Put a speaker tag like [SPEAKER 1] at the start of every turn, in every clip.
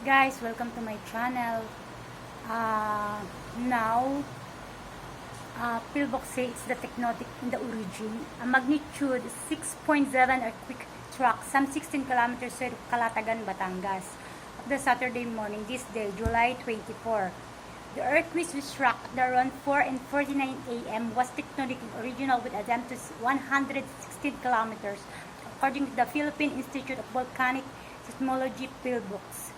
[SPEAKER 1] Guys, welcome to my channel. Now, Pillbox says the tectonic in the origin. A magnitude 6.7 earthquake struck some 16 kilometers south of Calatagan, Batangas. Of the Saturday morning, this day, July 24. The earthquake which struck at around 4:49 a.m. was tectonic in original with a depth of 116 kilometers, according to the Philippine Institute of Volcanic Seismology, Pillbox.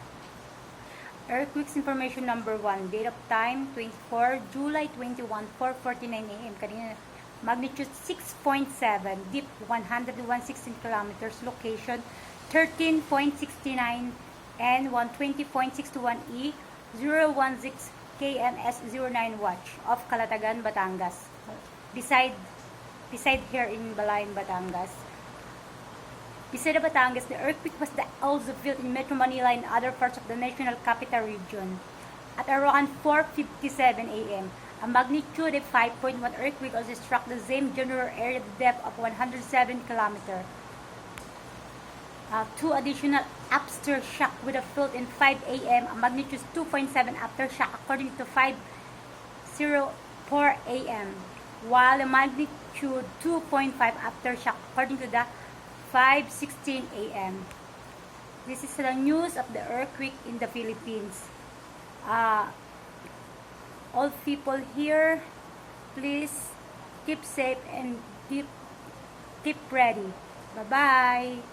[SPEAKER 1] Earthquakes information number 1. Date of time, 24 July 21, 4:49 a.m. Kanina, magnitude 6.7, deep 116 kilometers, location 13.69 and 120.61 E, 016 KMS09 watch of Calatagan, Batangas. Beside here in Balayan, Batangas. Beside Batangas, the earthquake was also felt in Metro Manila and other parts of the National Capital Region. At around 4:57 a.m., a magnitude of 5.1 earthquake also struck the same general area at a depth of 107 km. Two additional aftershock were felt in 5 a.m., a magnitude 2.7 aftershock according to 5:04 a.m., while a magnitude 2.5 aftershock according to the 5:16 a.m. This is the news of the earthquake in the Philippines. All people here, please keep safe and keep ready. Bye-bye.